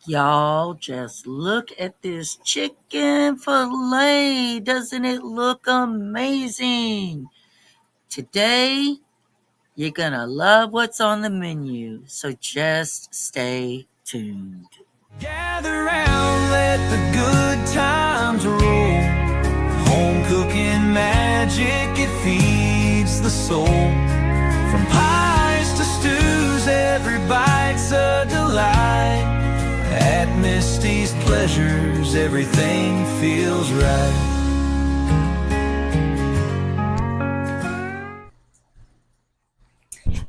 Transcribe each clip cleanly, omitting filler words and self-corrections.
Y'all, just look at this chicken fillet. Doesn't it look amazing? Today, you're gonna love what's on the menu, so just stay tuned. Gather round, let the good times roll. Home cooking magic, it feeds the soul. From pies to stews, every bite's a delight. At Misty's Pleasures, everything feels right.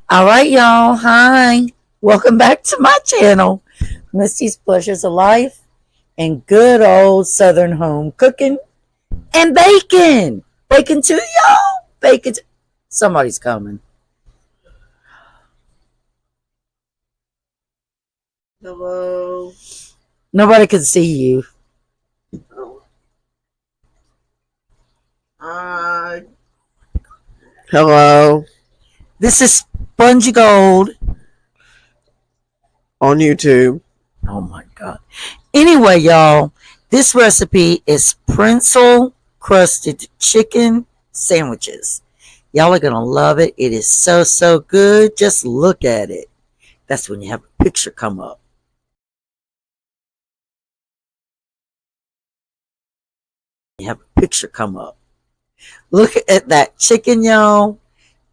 All right, y'all. Hi. Welcome back to my channel, Misty's Pleasures of Life and good old Southern home cooking and bacon. Bacon too, y'all. Bacon. Somebody's coming. Hello. Nobody can see you. Hi. Hello. This is Spongy Gold On YouTube. Oh my God. Anyway, y'all, this recipe is Pretzel crusted chicken sandwiches. Y'all are going to love it. It is so, so good. Just look at it. That's when you have a picture come up. You have a picture come up. Look at that chicken, y'all.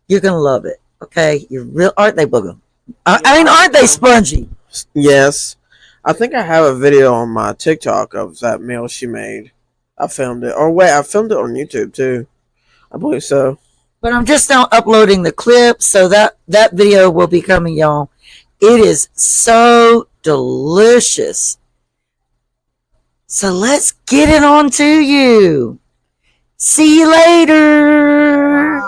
You're going to love it. Okay? You're real. Aren't they, Booger? Aren't they spongy? Yes. I think I have a video on my TikTok of that meal she made. I filmed it. Or wait, I filmed it on YouTube too. I believe so. But I'm just now uploading the clip, so that video will be coming, y'all. It is so delicious. So let's get it on to you. See you later.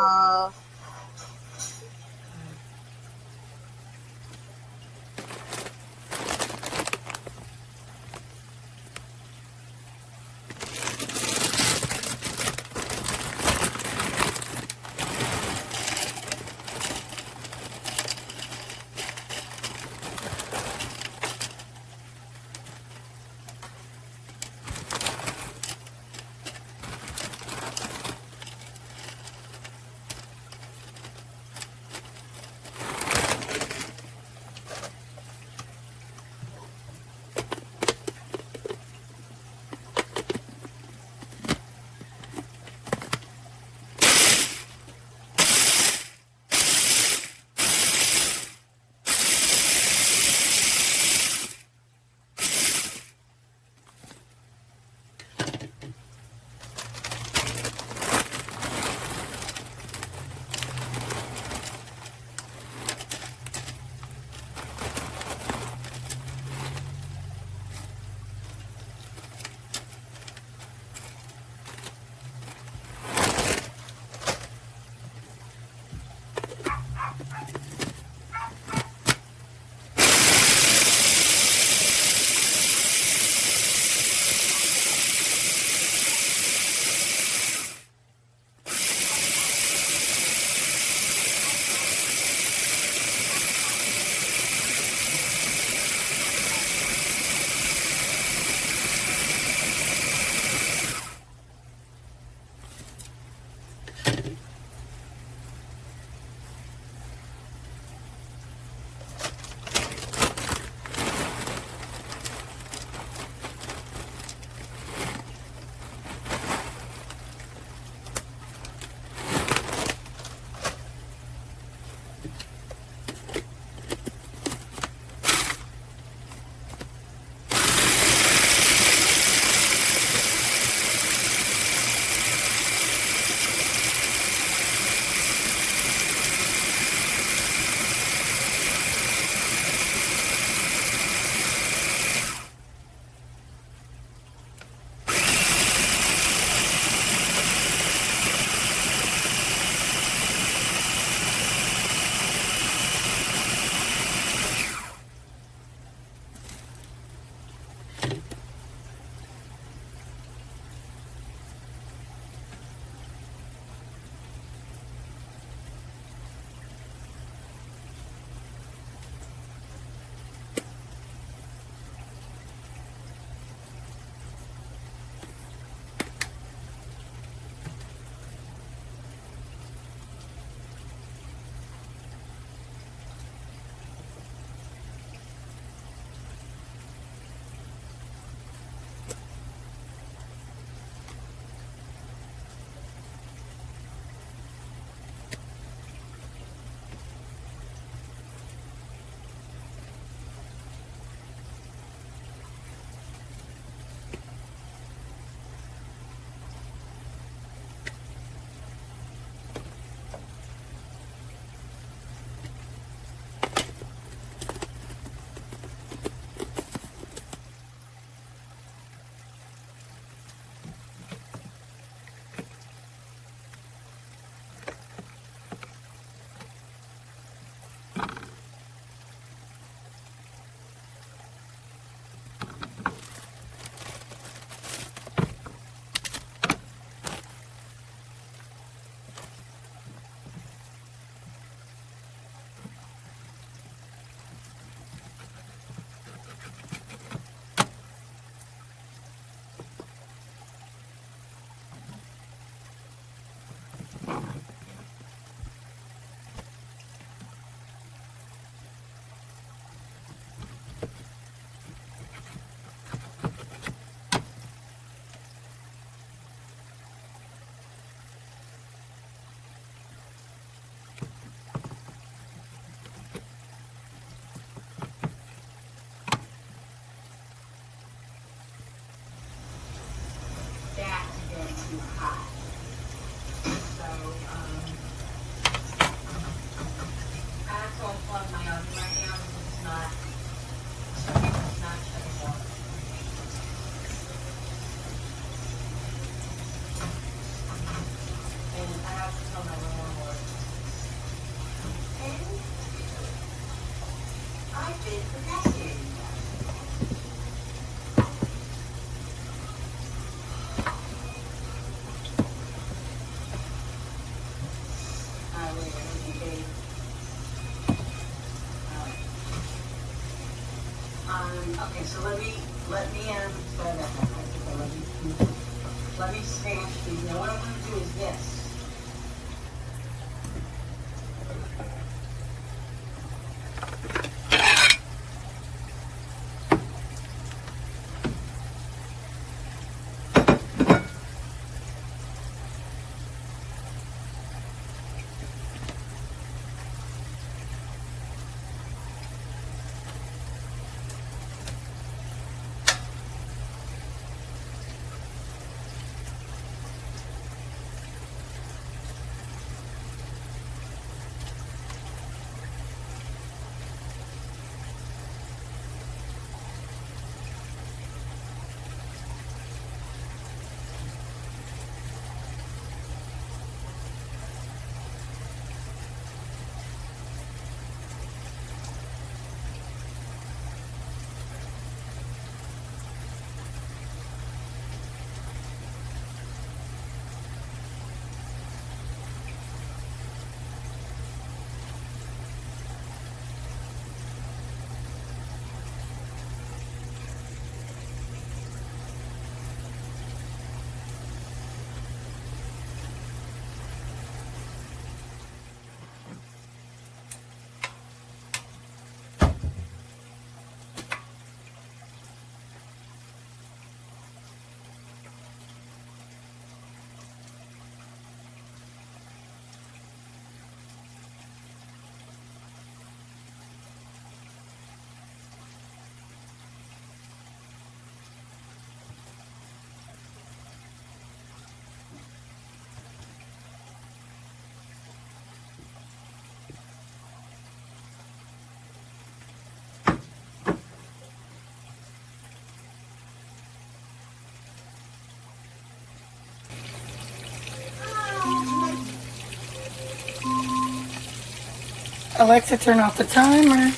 Okay, so let me try that one. Let me smash these. Now what I'm going to do is this. Alexa, turn off the timer.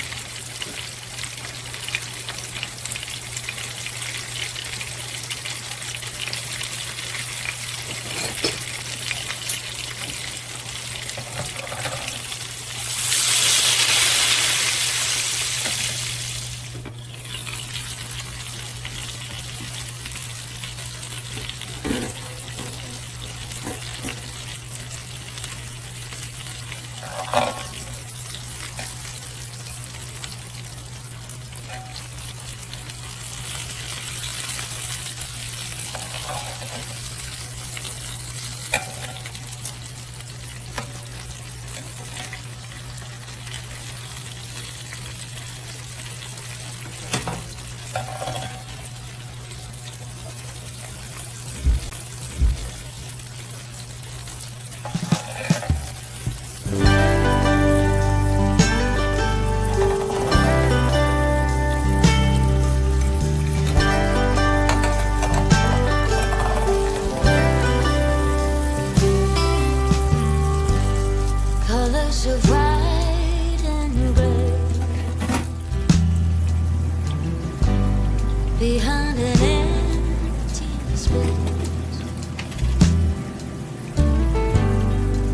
Behind an empty space,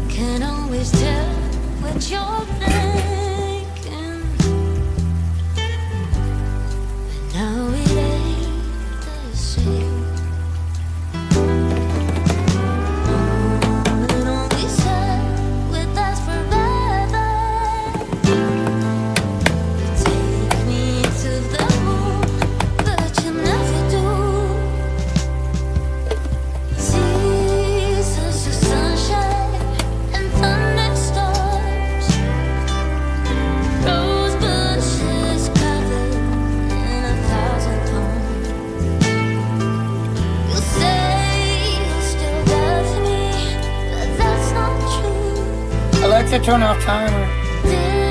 can always tell what you're thinking, but now it ain't the same. And all we said would last forever. You take me to the moon, but you never do. Seasons of sunshine and thunderstorms, rose bushes covered in 1,000 thorns. You say you still love me, but that's not true. Alexa, turn off timer. Did